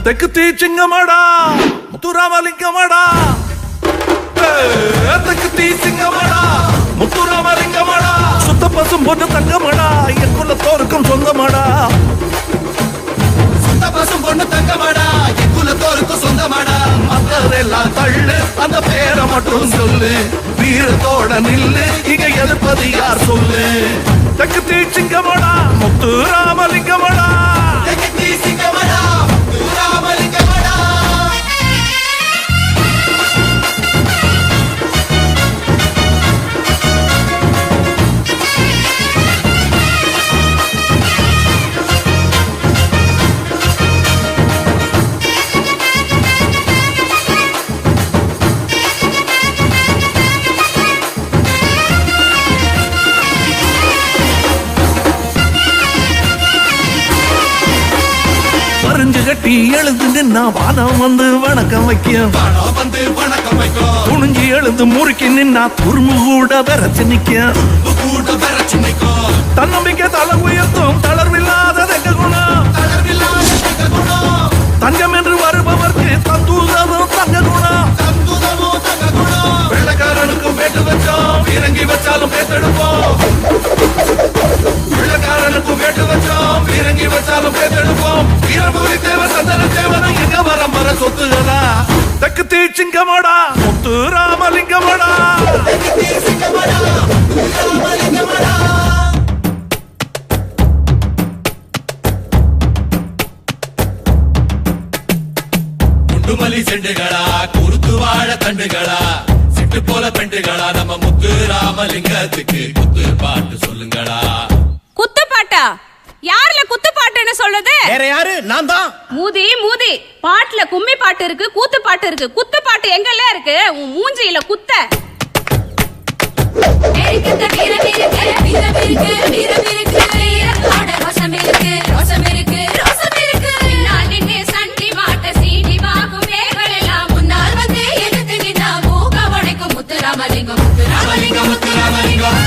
தெற்கு தீச்சிங்கமாடா முத்துராமலிங்கமாடா தெற்கு தீச்சிங்கமாடா முத்துராமலிங்கமாடா சுத்த பசும் பொண்ணு தங்கமாடா என் குலத்தோருக்கும் சொந்தமாடா சுத்த பசும் பொண்ணு தங்கமாடா என் குலத்தோருக்கும் சொந்தமாடா மத்தரெல்லாம் தள்ளு அந்த பேரை மட்டும் சொல்லு வீரத்தோட நில்லு இங்க எதிர்ப்பது யார் சொல்லு தெற்கு தீச்சிங்கமாடா முத்துராமலிங்கமாடா தெற்கு தீச்சிங்கமாடா முத்துராமலிங்கமாடா பறிஞ்சு கட்டி எழுந்து நின்னா வானம் வந்து வணக்கம் வைக்கும் துணிஞ்சு எழுந்து முறுக்கி நின்னா துரும்பு கூட விரைச்சு நிக்கும் தன்னம்பிக்கை தலை உயர்த்தும் தளர்வில்லாத எங்க குணம் தங்கம் என்று வருபவர்க்கு தந்துதமும் தங்க குணம் வெள்ளக்காரனுக்கும் வேட்டு வச்சோம் இறங்கி வச்சாலும் பேத்தெடுப்போம் வெள்ளக்காரனுக்கும் வேட்டு வச்சோம் இறங்கி வச்சாலும் பேத்தெடுப்போம் வீரபுரி தேவ சந்தன தேவன எங்க வரம்பர சொத்துகளா தெற்கு தீச்சிங்கமாடா முத்துராமலிங்கமாடா குண்டுமல்லி செண்டுகளா குறுத்து வாழ தண்டுகளா சிட்டு போல பெண்டுகளா நம்ம முத்து ராமலிங்கத்துக்கு குத்து பாட்டு சொல்லுங்களா. குத்து பாட்டா? யாருல குத்து பாட்டுன்னு சொல்லுது? வேற யாரு? நான் தான். மூதி மூதி, பாட்டுல கும்மி பாட்டு இருக்கு, கூத்து பாட்டு இருக்கு. குத்து பாட்டு எங்கெல்லாம் இருக்கு? உன் மூஞ்சியில குத்த. முத்துராமலிங்கம் முத்துராமலிங்கம் முத்துராமலிங்கம்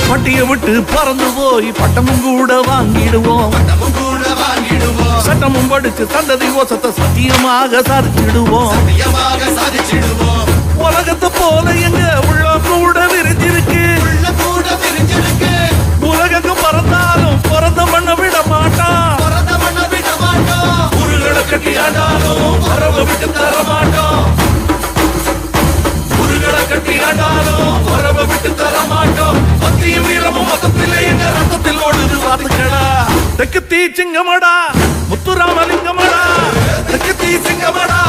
பட்டிய விட்டு பறந்து போய் பட்டமும் கூட வாங்கிடுவோம் சட்டமும் படிச்சு சந்ததி ஓசத்தை சத்தியமாக சாதிச்சிடுவோம் உலகத்தை போல எங்க உள்ள கூட விரிஞ்சிருக்கு உலகம் பறந்தாலும் பிறந்த மண்ண விட மாட்டான் உருகளை கட்டி ஆண்டாலும் வரவ விட்டு தர மாட்டோம் உருகளை கட்டி ஆண்டாலும் வரவ விட்டு தர மாட்டோம் பக்தியும் வீரமும் மொத்தத்திலே எங்க ரத்தத்தில் ஓடுது வாத்துக்கடா தெற்கு தீச்சிங்கமாடா முத்துராமலிங்கமாடா தெற்கு தீச்சிங்கமாடா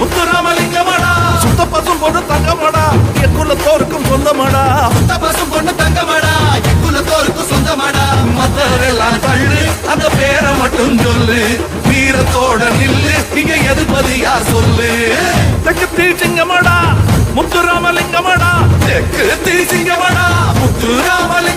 முத்துராமலிங்கமாடா சுத்த பசும் பொண்ணு தங்கமாடா என் குலத்தோருக்கும் சொந்தமாடா சுத்த பசும் பொண்ணு தங்கமாடா என் குலத்தோருக்கும் சொந்தமாடா மத்தரெல்லாம் தள்ளு அந்த பேரை மட்டும் சொல்லு வீரத்தோட நில்லு இங்க எதிர்ப்பது யார் சொல்லு தெற்கு தீச்சிங்கமாடா முத்துராமலிங்கமாடா தெற்கு தீச்சிங்கமாடா முத்துராமலிங்க